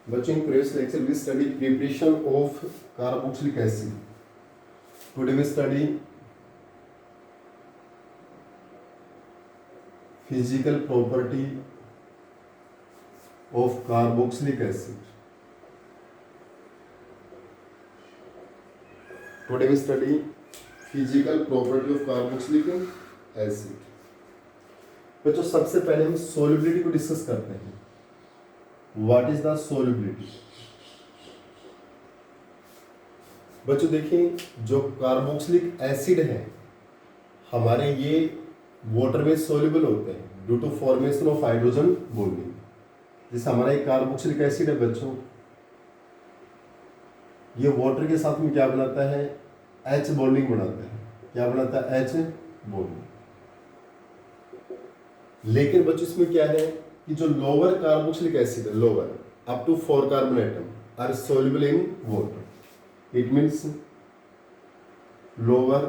Bachchan, in previous lecture we studied preparation of carboxylic acid. Today we study physical property of carboxylic acid. Today we study physical property of carboxylic acid. बच्चों सबसे पहले हम solubility को discuss करते हैं. What is the solubility? बच्चों देखिए जो कार्बोक्सिलिक एसिड है हमारे ये वाटर में सोल्यूबल होते हैं due to formation of hydrogen bonding. जैसे हमारा एक कार्बोक्सिलिक एसिड है बच्चों, ये वाटर के साथ में क्या बनाता है? एच बॉन्डिंग बनाता है. क्या बनाता है? H bonding. लेकिन बच्चों इसमें क्या है कि जो लोअर कार्बोक्सिलिक एसिड है, lower up to 4 carbon atom are soluble in water. It means lower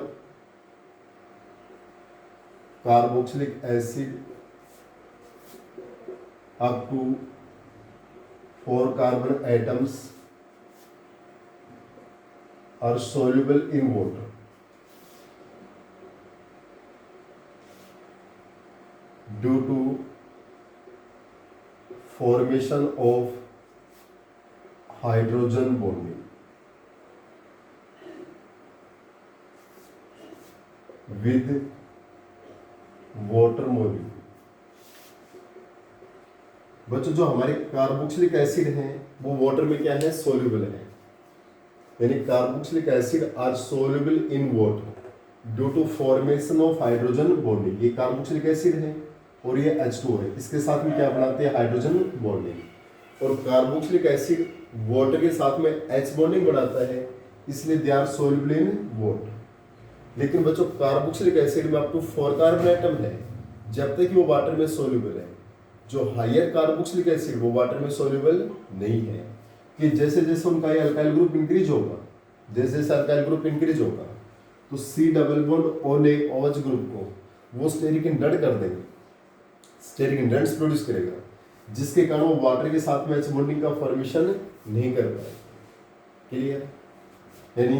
carboxylic acid up to 4 carbon atoms are soluble in water. Due to formation of hydrogen bonding with water molecule. बच्चों जो हमारे carboxylic acid हैं वो water में क्या है? Soluble है. यानी carboxylic acid are soluble in water due to formation of hydrogen bonding. ये कार्बोक्सिलिक एसिड है और ये H2 है, इसके साथ में क्या बनाते हैं? Hydrogen bonding. और कार्बोक्सिलिक एसिड वाटर के साथ में H बॉन्डिंग बनाता है, इसलिए they are soluble in water. लेकिन बच्चों कार्बोक्सिलिक एसिड में अप टू 4 कार्बन एटम है जब तक कि वो वाटर में सोल्यूबल है. जो हायर कार्बोक्सिलिक एसिड वो वाटर में सोल्यूबल नहीं है. कि जैसे जैसे उनका ये अल्काइल ग्रुप इंक्रीज होगा, जैसे जैसे अल्काइल ग्रुप इंक्रीज होगा तो C double bond OH group को वो स्टेरिक इंडंट कर देंगे, स्टेरिक इंडेंट्स प्रोड्यूस करेगा, जिसके कारण वो वाटर के साथ में H बॉन्डिंग का फॉर्मेशन नहीं कर पाएगा. क्लियर? यानी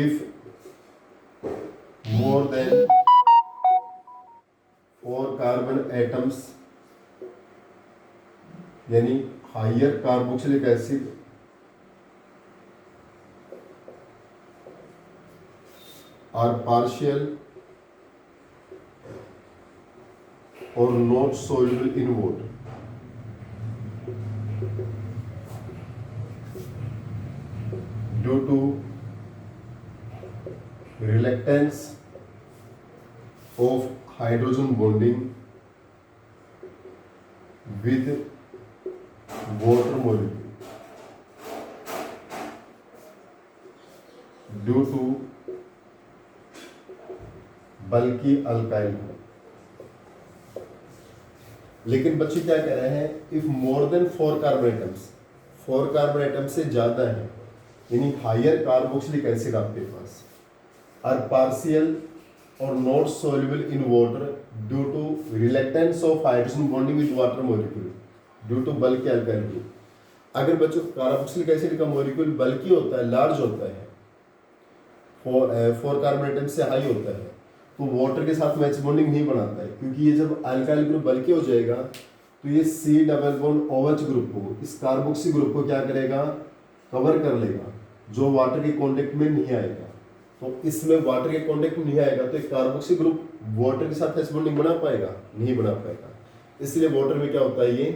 if more than 4 carbon atoms यानी higher carboxylic acid are partial or not soluble in water due to reluctance of hydrogen bonding with water molecule due to bulky alkyl. लेकिन बच्चे क्या कह रहे हैं? If more than 4 carbon atoms, 4 carbon atom से ज्यादा है यानी हायर कार्बोक्सिलिक एसिड आपके पास आर पार्शियल और not soluble in water due to reluctance of hydrogen bonding with water molecule due to bulky alkyl group. अगर बच्चों कार्बोक्सिलिक एसिड का मॉलिक्यूल बल्की होता है, लार्ज होता है, 4 कार्बन एटम से हाई होता है, तो वाटर के साथ में H बॉन्डिंग नहीं बनाता है. क्योंकि ये जब अल्काइल ग्रुप बल्कि हो जाएगा तो ये C double bond OH group को, इस कार्बोक्सी ग्रुप को क्या करेगा? कवर कर लेगा, जो वाटर के कांटेक्ट में नहीं आएगा. तो इसमें वाटर के कांटेक्ट में नहीं आएगा तो एक कार्बोक्सी ग्रुप वाटर के साथ H बॉन्डिंग बना पाएगा? नहीं बना पाएगा. इसलिए वाटर में क्या होता है? ये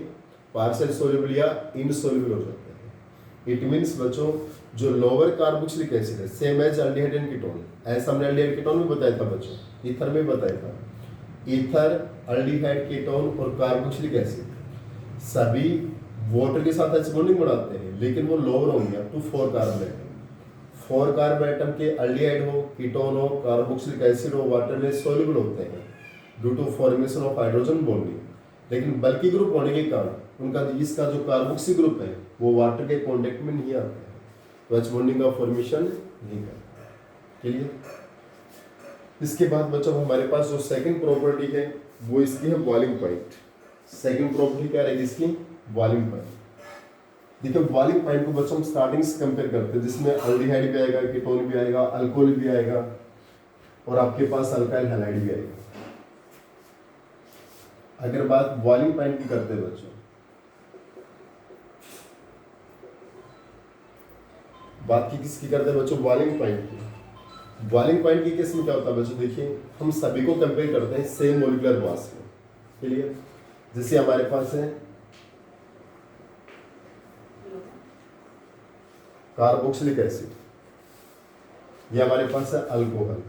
पार्शियल सोल्यूबल या इनसोल्यूबल हो जाता है. इट मीन्स बच्चों जो लोअर कार्बोक्सिलिक एसिड है, same as aldehyde and ketone, ऐसा हमने एल्डिहाइड कीटोन में बताया था बच्चों, ईथर में बताया था. ईथर, एल्डिहाइड, कीटोन और कार्बोक्सिलिक एसिड सभी वाटर के साथ H बॉन्डिंग बनाते हैं, लेकिन वो लोअर होंगे up to 4 carbon atom. 4 carbon atom के एल्डिहाइड हो, कीटोन हो, कार्बोक्सिलिक एसिड हो, वाटर में सोल्यूबल होते हैं due to formation of hydrogen bonding. लेकिन बल्की ग्रुप होने के कारण उनका इसका जो कार्बोक्सी ग्रुप है वो वाटर के कॉन्टेक्ट में नहीं आता है, तो H बॉन्डिंग का फॉर्मेशन नहीं करता. क्लियर? इसके बाद बच्चों हमारे पास जो सेकंड प्रॉपर्टी है वो इसकी है बॉइलिंग पॉइंट. सेकंड प्रॉपर्टी क्या रहेगी इसकी, बॉइलिंग पॉइंट। देखिए बॉइलिंग पॉइंट को बच्चों हम स्टार्टिंग से कंपेयर करते हैं, जिसमें अल्डिहाइड भी आएगा, कीटोन भी आएगा, अल्कोहल भी आएगा और आपके पास अल्काइल हैलाइड भी आएगा। अगर बात बॉइलिंग पॉइंट की करते हैं बच्चों, बात की किसकी करते हैं बच्चों, बॉइलिंग पॉइंट की। बॉइलिंग पॉइंट की केस में क्या होता है बच्चों, देखिए हम सभी को कंपेयर करते हैं सेम मोलिकुलर मास में। क्लियर, जैसे हमारे पास है कार्बोक्सिलिक एसिड, ये हमारे पास है अल्कोहल,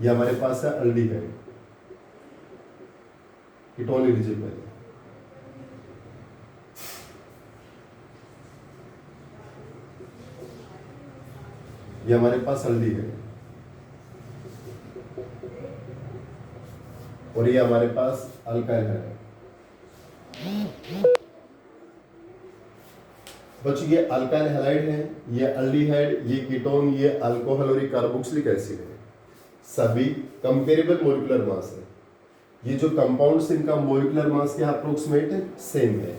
ये हमारे पास है अल्डिहाइड, कीटोन इलिजिबल, ये हमारे पास अल्डिहाइड और ये हमारे पास अल्काइल है। बच्चों ये अल्काइल हैलाइड है, ये अल्डिहाइड, ये कीटोन, ये अल्कोहल और ये कार्बोक्सिलिक एसिड है। सभी कंपेरेबल मोलिकुलर मास है। ये जो कंपाउंड्स इनका मोलिकुलर मास क्या अप्रोक्सीमेट सेम है।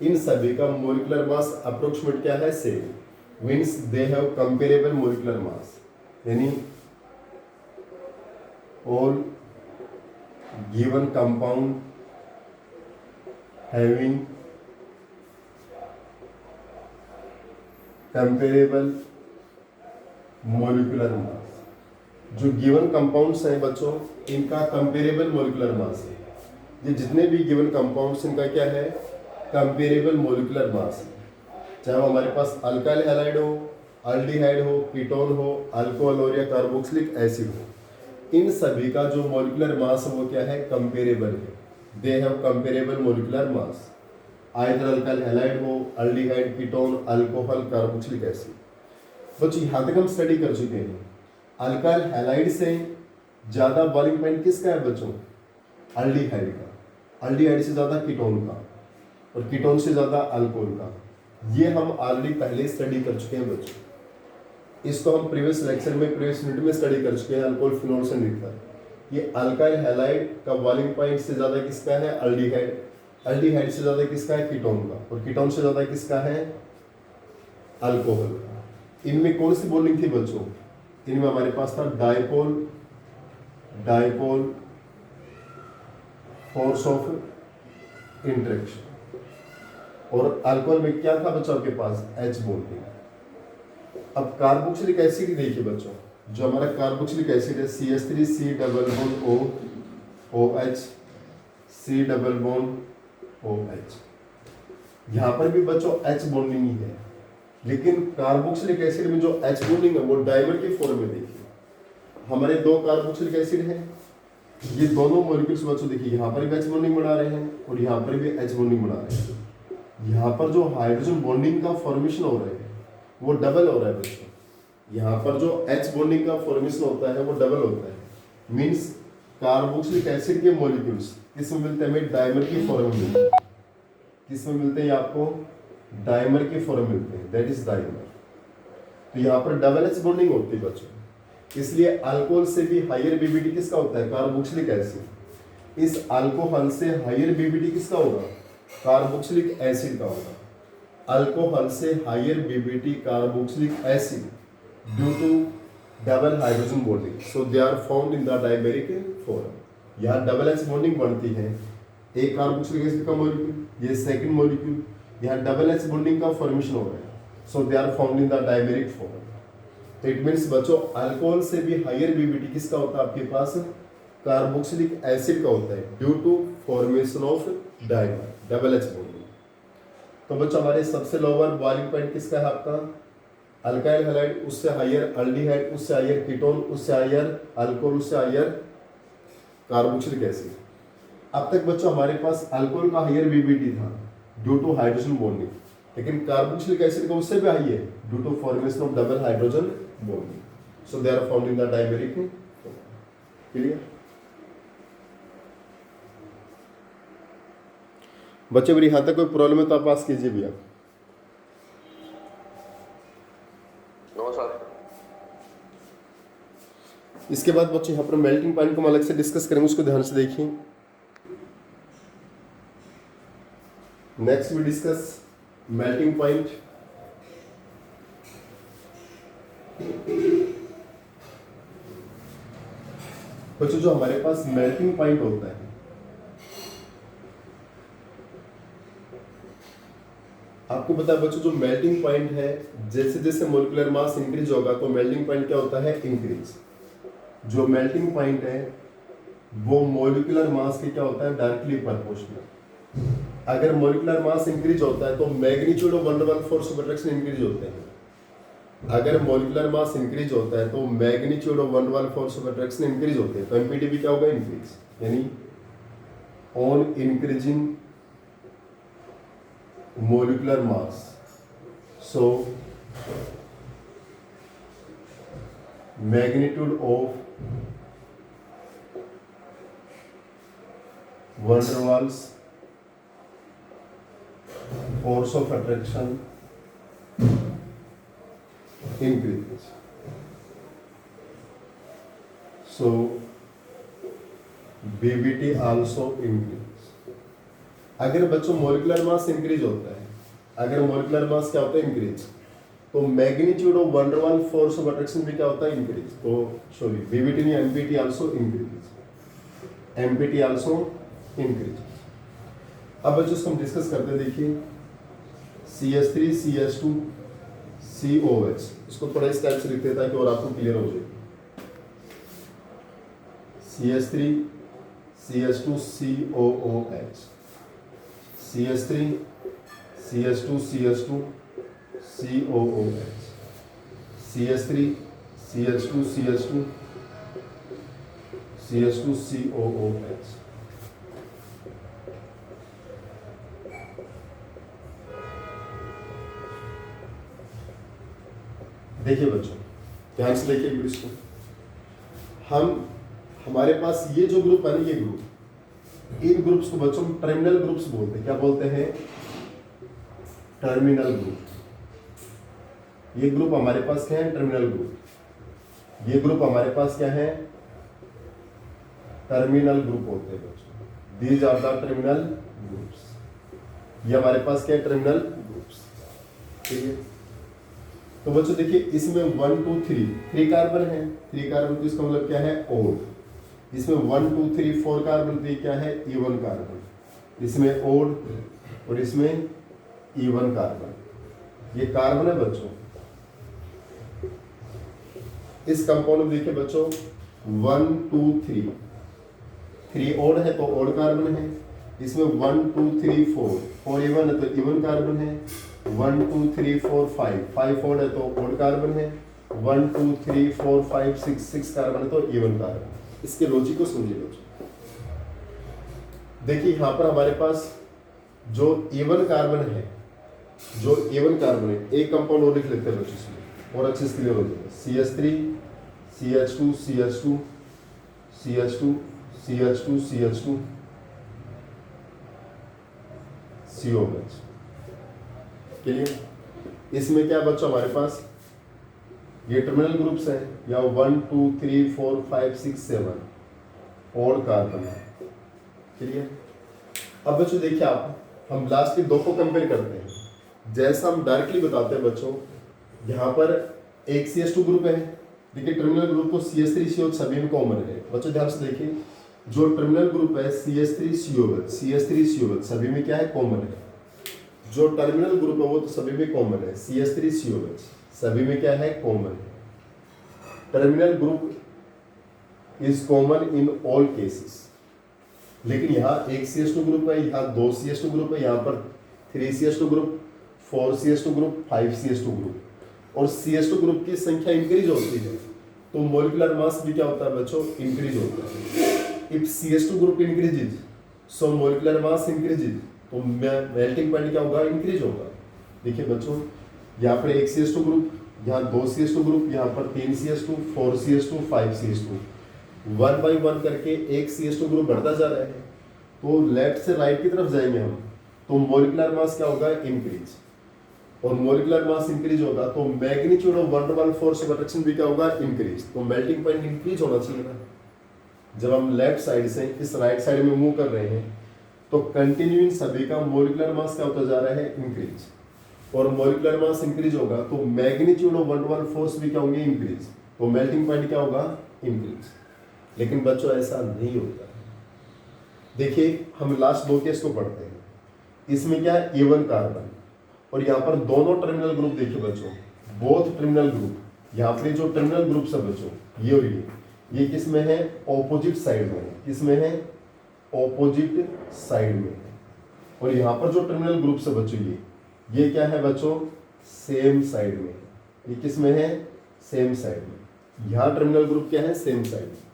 इन सभी का मोलिकुलर मास अप्रोक्सीमेट क्या है, same. Means they have comparable molecular mass, यानी all given compound having comparable molecular mass. जो गिवन कंपाउंड्स हैं बच्चों, इनका कंपेरेबल मोलिकुलर मास है। ये जितने भी गिवन कंपाउंड्स इनका क्या है, कंपेरेबल मोलिकुलर मास है। चाहे वो हमारे पास अल्काइल हैलाइड हो, अल्डिहाइड हो, कीटोन हो, अल्कोहल हो या कार्बोक्सिलिक एसिड हो, इन सभी का जो मोलिकुलर मास है वो क्या है, कंपेरेबल है। They have comparable molecular mass, either alkyl halide हो, aldehyde, ketone, alcohol, carboxylic acid. बच्चों यहाँ तक हम स्टडी कर चुके हैं। अल्काइल हैलाइड से ज्यादा बॉइलिंग पॉइंट किसका है बच्चों, अल्डिहाइड का, अल्डिहाइड से ज्यादा कीटोन का और कीटोन से ज्यादा अल्कोहल का। ये हम ऑलरेडी पहले स्टडी कर चुके हैं बच्चों। इसको हम प्रीवियस लेक्चर में, प्रीवियस यूनिट में स्टडी कर चुके हैं, अल्कोहल, फिनोल से मिलकर। ये अल्काइल हैलाइड का बॉइलिंग पॉइंट से ज्यादा किसका है, अल्डिहाइड, अल्डिहाइड से ज्यादा किसका है, कीटोन का, और कीटोन से ज्यादा किसका है, अल्कोहल का। इनमें कौन सी बॉन्डिंग थी बच्चों, इनमें हमारे पास था dipole, dipole force of interaction. और अल्कोहल में क्या था बच्चों आपके पास, H बॉन्डिंग। अब कार्बोक्सिलिक एसिड देखिए बच्चों, जो हमारा कार्बोक्सिलिक एसिड है CH3 C double bond O OH C double bond OH, यहाँ पर भी बच्चों H बॉन्डिंग ही है, लेकिन कार्बोक्सिलिक एसिड में जो H बॉन्डिंग है वो डाइमर के फॉर्म में। देखिए हमारे दो कार्बोक्सिलिक एसिड हैं, ये दोनों मॉलिक्यूल्स बच्चों देखिए यहाँ पर भी H बॉन्डिंग बना रहे हैं और यहाँ पर भी H बॉन्डिंग बना रहे हैं। यहाँ पर जो हाइड्रोजन बॉन्डिंग का फॉर्मेशन हो रहा है वो डबल हो रहा है बच्चों। यहाँ पर जो H बॉन्डिंग का फॉर्मेशन होता है वो डबल होता है। मीन्स कार्बोक्सिलिक एसिड के मॉलिक्यूल्स किस में मिलते हैं, हमें डाइमर की फॉर्म में मिलते हैं। किस में मिलते हैं, आपको डाइमर के फॉर्म मिलते हैं, दैट इज डाइमर। तो यहाँ पर डबल H बॉन्डिंग होती है बच्चों। इसलिए अल्कोहल से भी हायर बीबीटी किसका होता है, कार्बोक्सिलिक एसिड। इस अल्कोहल से हायर बीबीटी किसका होगा, कार्बोक्सिलिक एसिड का होगा। अल्कोहल से higher BBT carboxylic acid due to double hydrogen bonding, so they are found in the dimeric form. यहाँ डबल H बॉन्डिंग बनती है, एक कार्बोक्सिलिक एसिड का मॉलिक्यूल, ये सेकंड मॉलिक्यूल, यहाँ डबल H बॉन्डिंग का फॉर्मेशन हो रहा है, so they are found in the dimeric form. It means बच्चों अल्कोहल से भी हायर बीबीटी किसका होता है आपके पास, कार्बोक्सिलिक एसिड का होता है, due to formation of dimer, double H bonding. तो बच्चों हमारे सबसे लोअर बॉइलिंग पॉइंट किसका है आपका, अल्काइल हैलाइड, उससे हायर अल्डिहाइड, उससे हायर कीटोन, उससे हायर अल्कोहल, उससे हायर कार्बोक्सिलिक एसिड। अब तक बच्चों हमारे पास अल्कोहल का हायर बीबीटी था ड्यू टू हाइड्रोजन बॉन्डिंग, लेकिन कार्बोक्सिलिक एसिड का उससे भी हाई है due to formation of double hydrogen bonding, so they are found in the dimeric. Clear बच्चे, मेरी यहाँ तक कोई प्रॉब्लम है तो आप आस्क कीजिए भैया। No sir. इसके बाद बच्चों यहाँ पर मेल्टिंग पॉइंट को हम अलग से डिस्कस करेंगे, उसको ध्यान से देखिए। Next we discuss melting point. बच्चों जो हमारे पास मेल्टिंग पॉइंट होता है, आपको पता है बच्चों जो मेल्टिंग पॉइंट है, जैसे जैसे मोलिकुलर मास इंक्रीज होगा तो मेल्टिंग पॉइंट क्या होता है, इंक्रीज। जो मेल्टिंग पॉइंट है वो मोलिकुलर मास के क्या होता है, डायरेक्टली प्रोपोर्शनल। अगर मोलिकुलर मास इंक्रीज होता है तो magnitude of one one force of attraction increase होते हैं। अगर मोलिकुलर मास इंक्रीज होता है तो magnitude of one one force of attraction increase होते हैं। तो एमपीटी भी क्या होगा, इंक्रीज, यानी on increasing molecular mass, so magnitude of van der Waals force of attraction increases, so BBT also increases। अगर बच्चों मोलिकुलर मास इंक्रीज होता है, अगर मोलिकुलर मास क्या होता है, इंक्रीज, तो magnitude of van der Waals force of attraction भी क्या होता है, इंक्रीज। तो सॉरी, बीबीटी नहीं, MPT also increase, MPT also increase. अब बच्चों इसको हम डिस्कस करते हैं। देखिए CH3 CH2 COH, इसको थोड़ा इस टाइप से लिखते हैं ताकि और आपको क्लियर हो जाए। CH3 CH2 COOH, CH3 CH2 CH2 COOH, CH3 CH2 CH2 CH2 COOH। देखिए बच्चों ध्यान से देखिए इसको, हमारे पास ये जो ग्रुप है ना, ये ग्रुप, इन ग्रुप्स को बच्चों टर्मिनल ग्रुप्स बोलते हैं। क्या बोलते हैं, टर्मिनल ग्रुप। ये ग्रुप हमारे पास क्या है, टर्मिनल ग्रुप। ये ग्रुप हमारे पास क्या है, टर्मिनल ग्रुप होते हैं बच्चों। These are the terminal groups. ये हमारे पास क्या है, टर्मिनल ग्रुप्स। ठीक है, तो बच्चों देखिए इसमें 1 2 3 कार्बन है। 3 कार्बन तो इसका मतलब क्या है, ओड। इसमें 1 2 3 4 कार्बन, तो ये क्या है, इवन कार्बन। इसमें ओड और इसमें इवन कार्बन, ये कार्बन है बच्चों। इस कंपाउंड में देखिए बच्चों 1 2 3 ओड है तो ओड कार्बन है। इसमें 1 2 3 4 इवन है तो इवन कार्बन है। 1 2 3 4 5 ओड है तो ओड कार्बन है। 1 2 3 4 5 6 कार्बन है तो इवन कार्बन। इसके लॉजिक को समझिए बच्चों। देखिए यहां पर हमारे पास जो इवन कार्बन है, जो इवन कार्बन है, एक कंपाउंड और लिख लेते हैं बच्चों इसमें, और अच्छे से क्लियर हो जाएगा। CH3 CH2 CH2 CH2 CH2 CH2 COH। Clear? इसमें क्या बच्चों हमारे पास ये टर्मिनल ग्रुप्स हैं, या 1 2 3 4 5 6 7 और कार्बन है। क्लियर? अब बच्चों देखिए आप, हम लास्ट के दो को कंपेयर करते हैं। जैसा हम डायरेक्टली बताते हैं बच्चों, यहाँ पर एक CH2 ग्रुप है। देखिए टर्मिनल ग्रुप को CH3 COH सभी में कॉमन है। बच्चों ध्यान से देखिए, जो टर्मिनल ग्रुप है CH3 COH सभी में क्या है, कॉमन है। जो टर्मिनल ग्रुप है वो तो सभी में कॉमन है, CH3 COH सभी में क्या है, कॉमन है। Terminal group is common in all cases. लेकिन यहाँ एक CH2 ग्रुप है, यहाँ 2 CH2 ग्रुप है, यहाँ पर 3 CH2 group, 4 CH2 group, 5 CH2 group, और CH2 ग्रुप की संख्या इंक्रीज होती है तो मोलिकुलर मास भी क्या होता है बच्चों, इंक्रीज होता है। If CH2 group increases so molecular mass increases, तो मेल्टिंग पॉइंट क्या होगा, इंक्रीज होगा। देखिए बच्चों यहाँ पर एक CH2 ग्रुप, यहाँ 2 CH2 ग्रुप, यहाँ पर 3 CH2, 4 CH2, 5 CH2, 1 बाई 1 करके एक CH2 ग्रुप बढ़ता जा रहा है। तो लेफ्ट से राइट की तरफ जाएंगे हम, तो मोलिकुलर मास क्या होगा, इंक्रीज। और मोलिकुलर मास इंक्रीज होगा तो magnitude of one two one force of attraction भी क्या होगा, इंक्रीज। तो मेल्टिंग पॉइंट इंक्रीज होना चाहिए ना। जब हम लेफ्ट साइड से इस राइट साइड में मूव कर रहे हैं तो कंटिन्यू इन सभी का मोलिकुलर मास क्या होता जा रहा है, इंक्रीज। और मोलिकुलर मास इंक्रीज होगा तो magnitude of one two one force भी क्या होंगे, इंक्रीज। तो मेल्टिंग पॉइंट क्या होगा, इंक्रीज। लेकिन बच्चों ऐसा नहीं होता है। देखिए हम लास्ट 2 केस को पढ़ते हैं। इसमें क्या है, A1 कार्बन और यहाँ पर दोनों टर्मिनल ग्रुप देखिए बच्चों, बोथ टर्मिनल ग्रुप। यहाँ पे जो टर्मिनल ग्रुप है बच्चों, ये और ये किस में है, ऑपोजिट साइड में है। किस में है, ऑपोजिट साइड में है। और यहाँ पर जो टर्मिनल ग्रुप है बच्चों, ये क्या है बच्चों, सेम साइड में। ये किस में है, सेम साइड में। यहाँ टर्मिनल ग्रुप क्या है, सेम साइड में।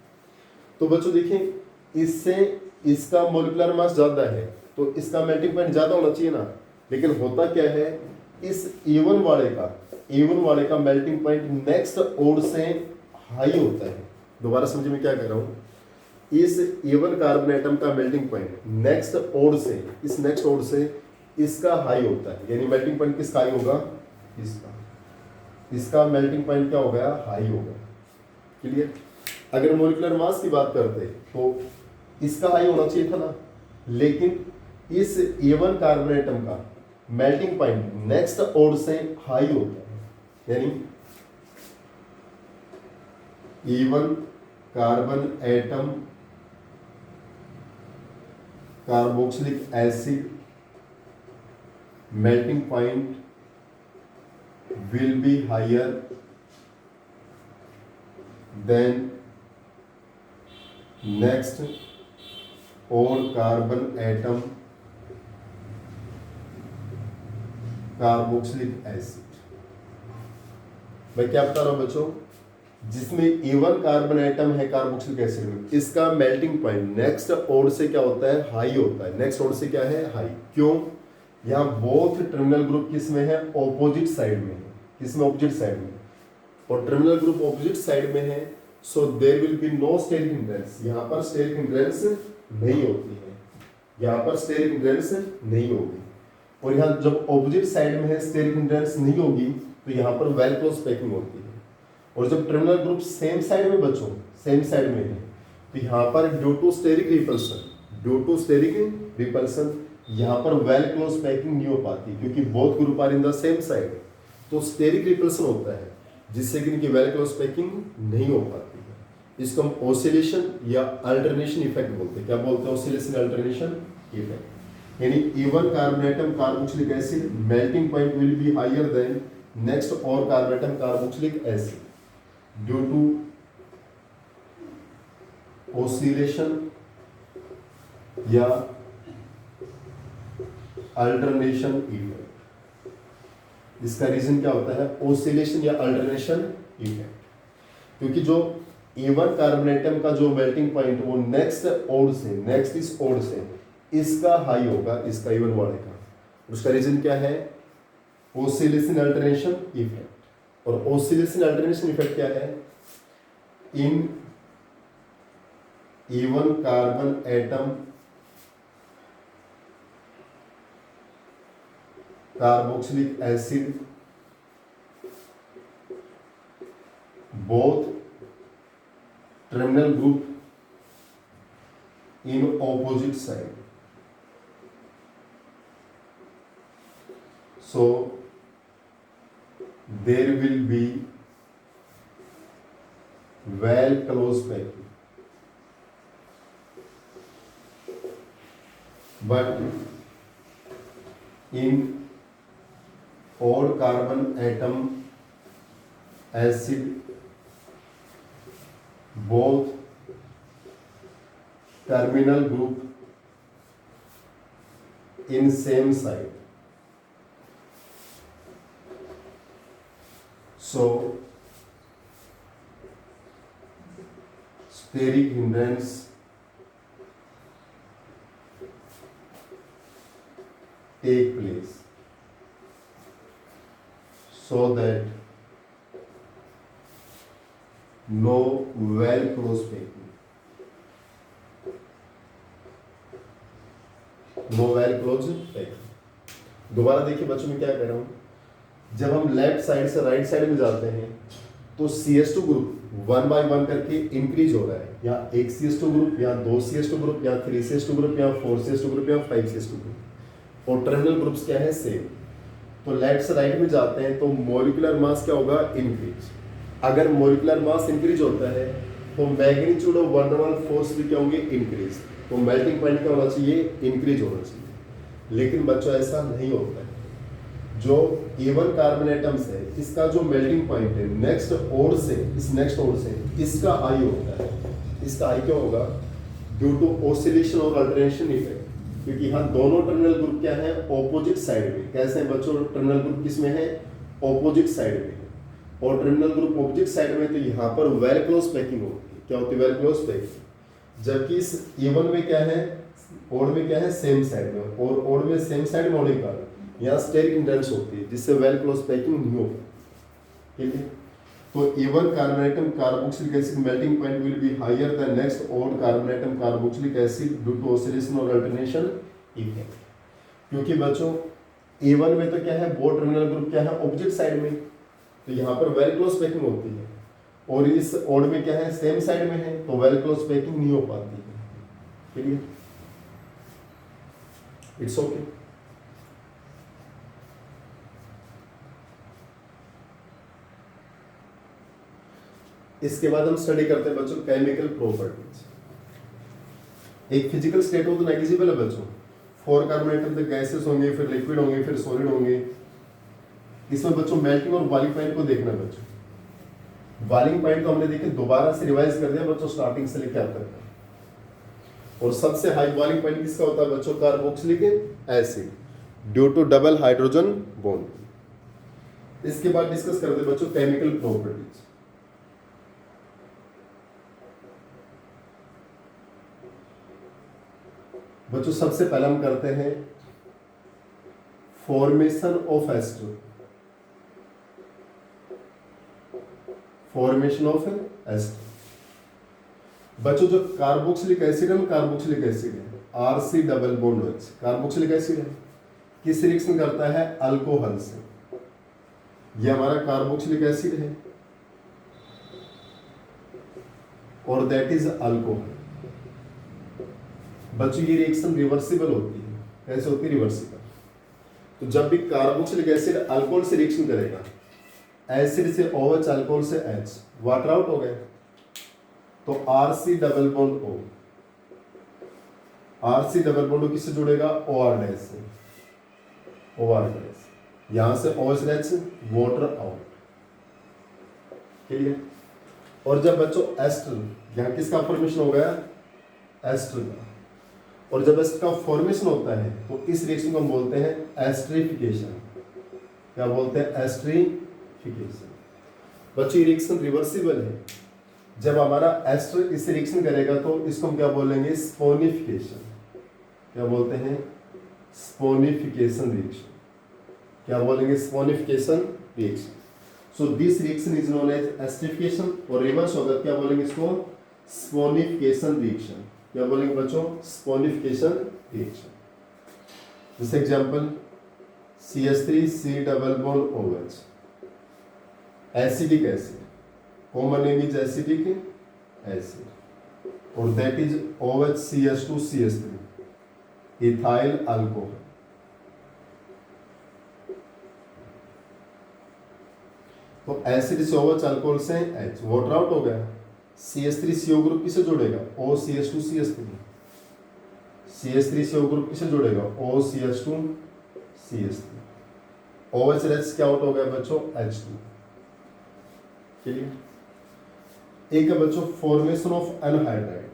तो बच्चों देखिए, इससे इसका मोलिकुलर मास ज्यादा है तो इसका मेल्टिंग पॉइंट ज्यादा होना चाहिए ना। लेकिन होता क्या है, इस A1 वाले का मेल्टिंग पॉइंट नेक्स्ट ओर से हाई होता है। दोबारा समझिए मैं क्या कह रहा हूं, इस A1 कार्बन एटम का मेल्टिंग पॉइंट नेक्स्ट ओर से, इस नेक्स्ट ओर से इसका हाई होता है। यानी मेल्टिंग पॉइंट किसका हाई होगा, इसका मेल्टिंग पॉइंट क्या हो गया, हाई हो गया। क्लियर। अगर मोलिकुलर मास की बात करते तो इसका हाई होना चाहिए था ना, लेकिन इस A1 कार्बन एटम का मेल्टिंग पॉइंट नेक्स्ट ओर से हाई होता है। यानी A1 carbon atom carboxylic acid melting point will be higher than next और कार्बन एटम कार्बोक्सिलिक एसिड। मैं क्या बता रहा हूं बच्चों, जिसमें A1 कार्बन एटम है कार्बोक्सिलिक एसिड में, इसका मेल्टिंग पॉइंट नेक्स्ट ओर से क्या होता है, हाई होता है। नेक्स्ट ओर से क्या है, हाई। क्यों, यहाँ बोथ टर्मिनल ग्रुप किस में है, ऑपोजिट साइड में है। किसमें, ऑपोजिट साइड में। और टर्मिनल ग्रुप ऑपोजिट साइड में है, so there will be no steric hindrance. यहाँ पर स्टेरिक हिंड्रेंस नहीं होती है, यहाँ पर स्टेरिक हिंड्रेंस नहीं होगी। और यहाँ जब ऑपोजिट साइड में है, स्टेरिक हिंड्रेंस नहीं होगी, तो यहाँ पर वेल क्लोज पैकिंग होती है। और जब टर्मिनल ग्रुप सेम साइड में बच्चों, सेम साइड में है, तो यहाँ पर ड्यू टू स्टेरिक रिपल्सन यहाँ पर वेल क्लोज पैकिंग नहीं हो पाती, क्योंकि both group are in the same side. तो स्टेरिक रिपल्सन होता है, जिससे कि इनकी वेल क्लोज पैकिंग नहीं हो पाती है। इसको हम ऑसिलेशन या अल्टरनेशन इफेक्ट बोलते हैं। क्या बोलते हैं, ऑसिलेशन अल्टरनेशन इफेक्ट। यानी A1 carbon atom carboxylic acid melting point will be higher than next और carbon atom carboxylic acid due to oscillation या अल्टरनेशन इफेक्ट। इसका रीजन क्या होता है, ऑसिलेशन या अल्टरनेशन इफेक्ट। क्योंकि जो A1 कार्बन एटम का जो मेल्टिंग पॉइंट वो नेक्स्ट ओर से, नेक्स्ट इस ओर से इसका हाई होगा, इसका A1 वाले का। उसका रीजन क्या है, ऑसिलेशन अल्टरनेशन इफेक्ट। और ऑसिलेशन अल्टरनेशन इफेक्ट क्या है, इन A1 carbon atom carboxylic acid both terminal group in opposite side, so there will be well close packing, but in odd carbon atom acid both terminal group in same side, so steric hindrance take place, so that no well close packing, no well close packing. दोबारा देखिए बच्चों, मैं क्या कह रहा हूं, जब हम लेफ्ट साइड से राइट साइड में जाते हैं तो CS2 ग्रुप 1 by 1 करके इंक्रीज हो रहा है, या एक CS2 ग्रुप, या 2 CS2 ग्रुप, या 3 CS2 ग्रुप, या 4 CS2 ग्रुप, या 5 CS2 ग्रुप। और टर्मिनल ग्रुप्स क्या है, सेम। तो लेफ्ट से राइट में जाते हैं तो मॉलिक्यूलर मास क्या होगा, इंक्रीज। अगर मॉलिक्यूलर मास इंक्रीज होता है तो magnitude of one dimensional force भी क्या होंगे, इंक्रीज। तो मेल्टिंग पॉइंट क्या होना चाहिए, इंक्रीज होना चाहिए। लेकिन बच्चों ऐसा नहीं होता है। जो A1 कार्बन एटम्स है इसका जो मेल्टिंग पॉइंट है नेक्स्ट ओर से, इस नेक्स्ट ओर से इसका आई होता है। इसका आई क्यों होगा, ड्यू टू ऑसिलेशन और अल्टरनेशन इफेक्ट, क्योंकि यहाँ दोनों टर्मिनल ग्रुप क्या है, ऑपोजिट साइड में। कैसे हैं बच्चों, टर्मिनल ग्रुप किस में है, ऑपोजिट साइड में। और टर्मिनल ग्रुप ऑपोजिट साइड में तो यहाँ पर वेल क्लोज पैकिंग होती है। क्या होती है, वेल क्लोज पैकिंग। जबकि इस A1 में क्या है, ओड में क्या है, सेम साइड में। और ओड में सेम साइड में होने का यहाँ स्टेरिक इंटेंस होती है, जिससे वेल क्लोज पैकिंग नहीं होगा। ठीक है, तो A1 carbon atom carboxylic acid melting point will be higher than next odd carbon atom carboxylic acid due to oscillation और अल्टरनेशन इफेक्ट। क्योंकि बच्चों A1 में तो क्या है, वो टर्मिनल ग्रुप क्या है, ऑपोजिट साइड में, तो यहाँ पर वेल क्लोज पैकिंग होती है। और इस ओड में क्या है, सेम साइड में है, तो वेल क्लोज पैकिंग नहीं हो पाती है। ठीक है, इट्स ओके। इसके बाद हम स्टडी करते हैं बच्चों केमिकल प्रॉपर्टीज। एक फिजिकल स्टेट हो तो नेग्लिजिबल है बच्चों। 4 कार्बन एटम तक गैसेस होंगे, फिर लिक्विड होंगे, फिर सॉलिड होंगे। इसमें बच्चों मेल्टिंग और बॉइलिंग पॉइंट को देखना बच्चों। बॉइलिंग पॉइंट तो हमने देखे, दोबारा से रिवाइज कर दिया बच्चों स्टार्टिंग से लेकर अब तक। और सबसे हाई बॉइलिंग पॉइंट किसका होता है बच्चों, carboxylic acid due to double hydrogen bond. इसके बाद डिस्कस करते हैं बच्चों केमिकल प्रॉपर्टीज। बच्चों सबसे पहले हम करते हैं formation of ester. Formation of ester बच्चों, जो कार्बोक्सिलिक एसिड है, कार्बोक्सिलिक एसिड है, RC double bond OH carboxylic acid है। किस रिएक्शन करता है, अल्कोहल से। ये हमारा कार्बोक्सिलिक एसिड है और दैट इज अल्कोहल। बच्चों ये रिएक्शन रिवर्सिबल होती है। कैसे होती है, रिवर्सिबल। तो जब भी कार्बोक्सिलिक एसिड अल्कोहल से रिएक्शन करेगा, एसिड से OH, अल्कोहल से H, वाटर आउट हो गए, तो RC double bond O, RC double bond O किससे जुड़ेगा, OR डैश से, OR डैश, यहां से OH डैश, वाटर आउट। ठीक है, और जब बच्चों एस्टर, यहां किसका फॉर्मेशन हो गया, एस्टर का। और जब एस्टर का फॉर्मेशन होता है तो इस रिएक्शन को हम बोलते हैं एस्टरिफिकेशन। क्या बोलते हैं, एस्टरिफिकेशन। बच्चों ये रिएक्शन रिवर्सिबल है। जब हमारा एस्टर इस रिएक्शन करेगा तो इसको हम क्या बोलेंगे, स्पोनिफिकेशन। क्या बोलते हैं, स्पोनिफिकेशन रिएक्शन। क्या बोलेंगे, saponification reaction. So this reaction is known as esterification. और रिवर्स होगा, क्या बोलेंगे इसको, स्पोनिफिकेशन रिएक्शन। क्या बोलेंगे बच्चों, स्पोनिफिकेशन रिएक्शन। जैसे example CH3C double bond OH, acidic acid, common name is acidic acid, और that is OHCH2CH3, ethyl alcohol. तो एसिड से OH, अल्कोहल से H, वाटर आउट हो गया। CH3CO ग्रुप किसे जोड़ेगा, OCH2CH3। CH3CO ग्रुप किसे जोड़ेगा, OCH2CH3। OH रैच क्या आउट हो गया बच्चों, H2। चलिए, एक है बच्चों formation of anhydride.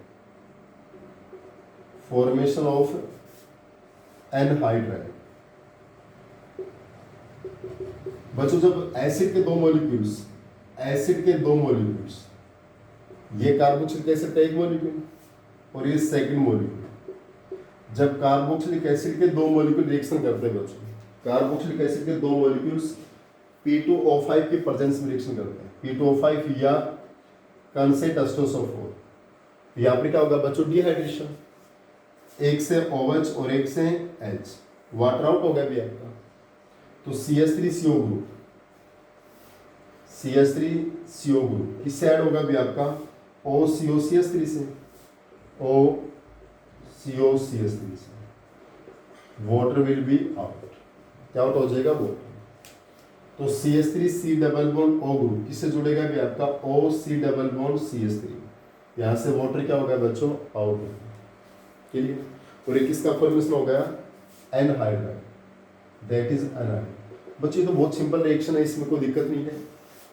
Formation of anhydride बच्चों, जब एसिड के दो मॉलिक्यूल्स, ये कार्बोक्सिलिक एसिड का एक मॉलिक्यूल और ये सेकंड मॉलिक्यूल, जब कार्बोक्सिलिक एसिड के दो मॉलिक्यूल रिएक्शन करते हैं बच्चों, कार्बोक्सिलिक एसिड के दो मॉलिक्यूल्स P2O5 की प्रेजेंस में रिएक्शन करते हैं, P2O5 या कंसेंट एस्टोसो4। यहाँ पर क्या होगा बच्चों, डिहाइड्रेशन। एक से OH और एक से H, वाटर आउट हो गया भी आपका। तो CH3CO ग्रुप CH3CO ग्रुप किससे ऐड होगा भी आपका OCOCH3 से, OCOCH3 से, वाटर विल बी आउट, क्या आउट हो जाएगा वो। तो CH3C double bond O group किससे जुड़ेगा भी आपका OC डबल बॉन्ड CH3, यहाँ से वाटर क्या होगा बच्चों आउट होगा, क्लियर। और एक किसका फॉर्मेशन हो गया एनहाइड्राइड, दैट इज एनहाइड। बच्चों तो बहुत सिंपल रिएक्शन है, इसमें कोई दिक्कत नहीं है।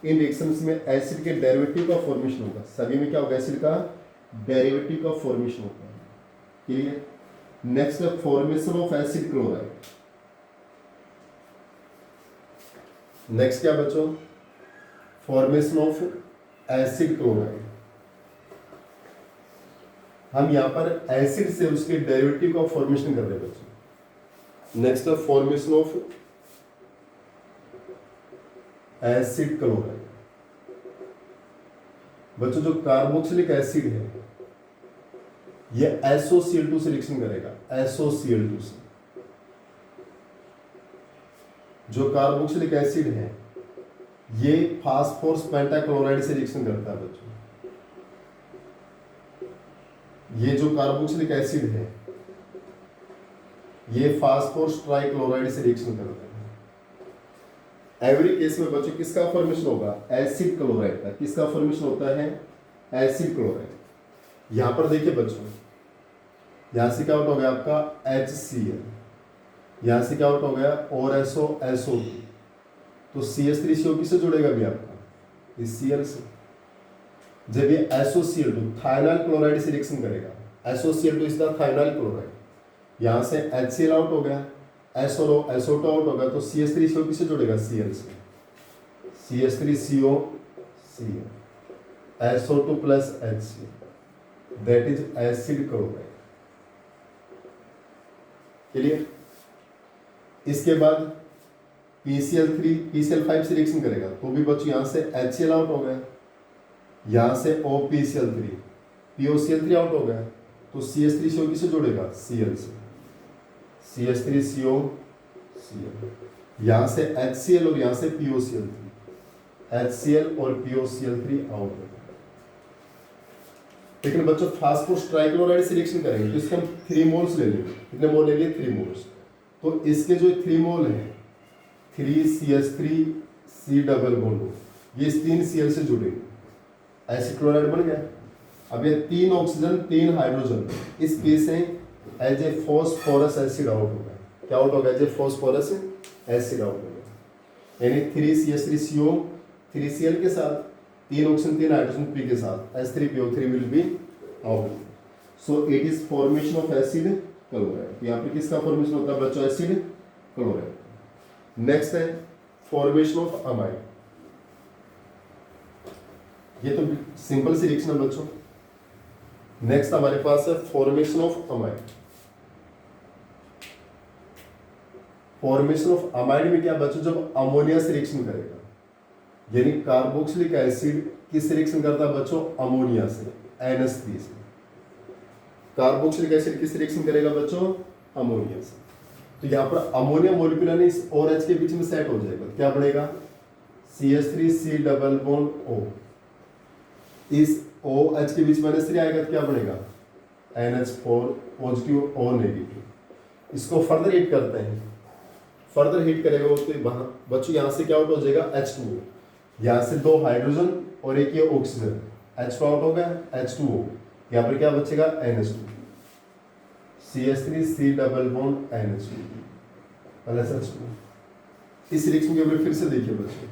इन रिएक्शंस में एसिड के डेरिवेटिव का फॉर्मेशन होगा, सभी में क्या होगा एसिड का डेरिवेटिव का फॉर्मेशन होगा, क्लियर। नेक्स्ट है formation of acid chloride. Next क्या बच्चों फॉर्मेशन ऑफ एसिड क्लोराइड। हम यहां पर एसिड से उसके डेरिवेटिव का फॉर्मेशन कर रहे हैं बच्चों। नेक्स्ट है फॉर्मेशन ऑफ एसिड क्लोराइड। बच्चों जो कार्बोक्सिलिक एसिड है ये SOCl2 से रिएक्शन करेगा, SOCl2 से। जो कार्बोक्सिलिक एसिड है ये फास्फोरस पेंटाक्लोराइड से रिएक्शन करता है बच्चों। ये जो कार्बोक्सिलिक एसिड है ये फास्फोरस ट्राइक्लोराइड से रिएक्शन करता है। एवरी केस में बच्चों किसका फॉर्मेशन होगा एसिड क्लोराइड का। किसका फॉर्मेशन होता है एसिड क्लोराइड। यहां पर देखिए बच्चों यहां से क्या आउट हो गया आपका HCl, यहां से क्या आउट हो गया और SO2। तो CH3CO किससे जुड़ेगा भी आपका इस Cl से। जब ये SOCl2 थाइनाइल क्लोराइड से रिएक्शन करेगा, SOCl2 इज द थाइनाइल क्लोराइड, यहां से HCl आउट हो गया, SO2 आउट होगा, तो CH3CO किससे जुड़ेगा Cl से, CH3CO Cl, SO2 plus HCl, that is acid chloride, clear. इसके बाद PCl5 से रिएक्शन करेगा, तो भी बच्चों यहां से HCl आउट हो गया, यहां से OPCl3, POCl3 आउट हो गया, तो CH3CO किससे जुड़ेगा Cl से, CH3CO Cl, यहां से HCl और यहां से POCl3, HCl और POCl3 आउट हो गया। लेकिन बच्चों फास्फोरस ट्राइक्लोराइड से रिएक्शन करेंगे तो इसके हम 3 मोल्स ले लेंगे। कितने मोल ले लिए 3 मोल्स। तो इसके जो 3 मोल हैं 3CH3C डबल बॉन्ड, ये इस 3 Cl से जुड़ेंगे, एसिड क्लोराइड बन गया। अब ये 3 ऑक्सीजन 3 हाइड्रोजन इस केस से as a phosphorous acid out होगा। क्या आउट होगा as a phosphorous acid out होगा, यानी 3CH3CO 3Cl के साथ 3 ऑक्सीजन 3 हाइड्रोजन P के साथ H3PO3 will be out. So it is formation of acid chloride. यहाँ पे किसका फॉर्मेशन होता है बच्चों एसिड क्लोराइड। नेक्स्ट है फॉर्मेशन ऑफ अमाइड। ये तो सिंपल सी रिएक्शन है बच्चों। नेक्स्ट हमारे पास है formation of amide. Formation of amide में क्या बच्चों जब अमोनिया से रिएक्शन करेगा, यानी कार्बोक्सिलिक एसिड किस रिएक्शन करता है बच्चों अमोनिया से NH3 से। कार्बोक्सिलिक एसिड किस रिएक्शन करेगा बच्चों अमोनिया से। तो यहाँ पर अमोनिया मॉलिक्यूल है इस OH के बीच में सेट हो जाएगा, क्या बनेगा CH3C डबल बॉन्ड O, इस OH के बीच में NH3 आएगा तो क्या बनेगा NH4 पॉजिटिव O नेगेटिव। इसको फर्दर हीट करते हैं, फर्दर हीट करेगा तो बच्चों यहाँ से क्या आउट हो जाएगा H2O, यहाँ से 2 हाइड्रोजन और एक ये ऑक्सीजन, H2 आउट हो गया H2O, यहाँ पर क्या बचेगा NH2, CH3C double bond NH2 plus H2। इस रिएक्शन के ऊपर फिर से देखिए बच्चों,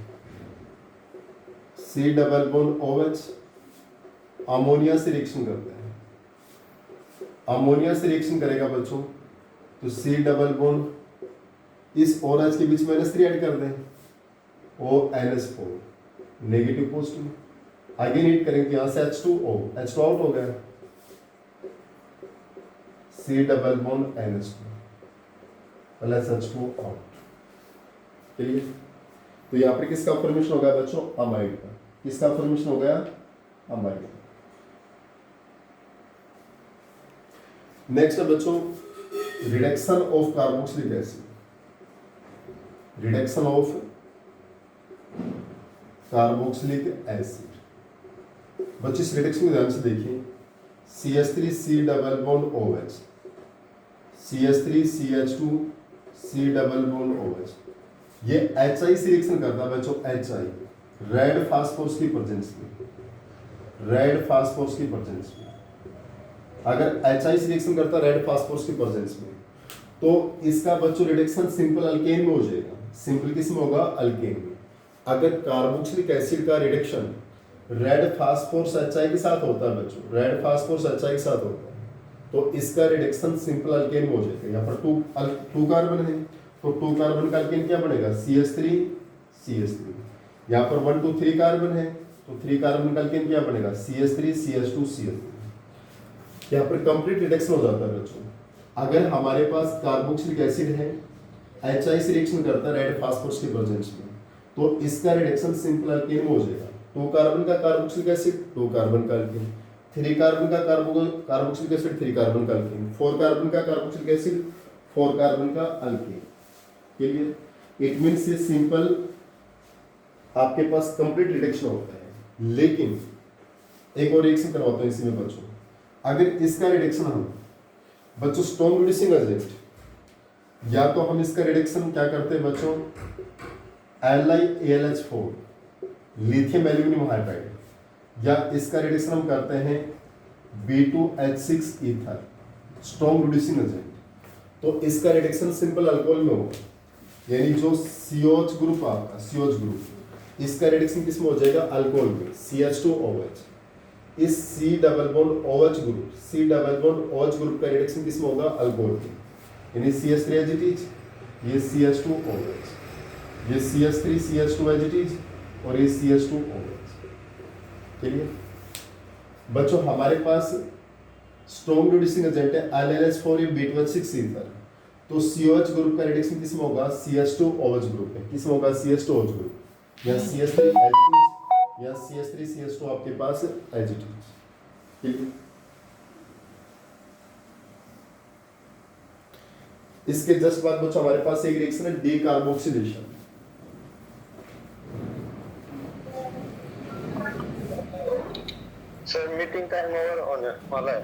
C double bond OH ammonia से रिएक्शन करता है, अमोनिया से रिएक्शन करेगा बच्चों तो C डबल बॉन्ड इस OH के बीच में NH3 ऐड कर दें, ONH4 negative positive, again heat करेंगे यहाँ से H2O, H2 आउट हो गया, C double bond NH2 plus H2 out, clear. तो यहाँ पर किसका फॉर्मेशन हो गया बच्चों अमाइड का। किसका फॉर्मेशन हो गया अमाइड का। नेक्स्ट है बच्चों reduction of carboxylic acid. Reduction of carboxylic acid. बच्चे इस रिडक्शन को ध्यान से देखिए, CH3 C double bond OH, CH3 CH2 C double bond OH, ये HI से रिएक्शन करता है बच्चों, HI रेड फास्फोरस की प्रेजेंस में, रेड फास्फोरस की प्रेजेंस में। अगर HI से रिएक्शन करता है रेड फास्फोरस की प्रेजेंस में, तो इसका बच्चों रिडक्शन सिंपल अल्केन में हो जाएगा। सिंपल किस में होगा? अल्केन में। अगर कार्बोक्सिलिक एसिड का रिडक्शन रेड फास्फोरस HI के साथ होता है बच्चों, रेड फास्फोरस HI के साथ होता है, तो इसका रिडक्शन सिंपल अल्केन में हो जाएगा। यहाँ पर टू कार्बन है, तो 2 कार्बन का अल्केन क्या बनेगा? CH3 CH3। यहाँ पर 1 2 3 कार्बन है, तो 3 कार्बन का अल्केन क्या बनेगा? CH3 CH2 CH3। यहाँ पर कंप्लीट रिडक्शन हो जाता है बच्चों। अगर हमारे पास कार्बोक्सिलिक एसिड है, HI से रिएक्शन करता है रेड फास्फोरस के प्रेजेंस में, तो इसका रिडक्शन सिंपल अल्केन में हो जाएगा। 2 कार्बन का कार्बोक्सिलिक एसिड, 2 कार्बन का अल्केन, 3 कार्बन का कार्बोक्सिलिक एसिड, 3 कार्बन का अल्केन, 4 कार्बन का कार्बोक्सिलिक एसिड, 4 कार्बन का अल्केन। क्लियर? इट मींस ये सिंपल आपके पास कंप्लीट रिडक्शन होता है। लेकिन एक और रिएक्शन करवाता हूं इसी में बच्चों। अगर इसका रिडक्शन हम बच्चों स्ट्रॉन्ग रिड्यूसिंग एजेंट, या तो हम इसका रिडक्शन क्या करते हैं बच्चों, LiAlH4 लिथियम एल्यूमिनियम हाइड्राइड, या इसका रिडक्शन हम करते हैं B2H6 ether, strong reducing agent. तो इसका रिडक्शन सिंपल अल्कोहल में होगा, यानी जो COH ग्रुप आपका, COH ग्रुप, इसका रिडक्शन किस में हो जाएगा? अल्कोहल में, CH2OH। इस C double bond OH group, C double bond OH group का रिडक्शन किस में होगा? अल्कोहल में, यानी CH3 एज इट इज, ये CH2OH, ये CH3 CH2 as it is, और ये CH2OH। क्लियर? बच्चों हमारे पास स्ट्रॉन्ग रिड्यूसिंग एजेंट है LiLH4 या B2H6 ईथर, तो COH ग्रुप का रिडक्शन किस में होगा? CH2OH ग्रुप है, किस में होगा? CH2OH ग्रुप, या CH3 एज इट इज, या CH3 CH2 आपके पास एज इट इज। ठीक है? इसके जस्ट बाद बच्चों हमारे पास एक रिएक्शन है decarboxylation. Sir meeting time over होने वाला है।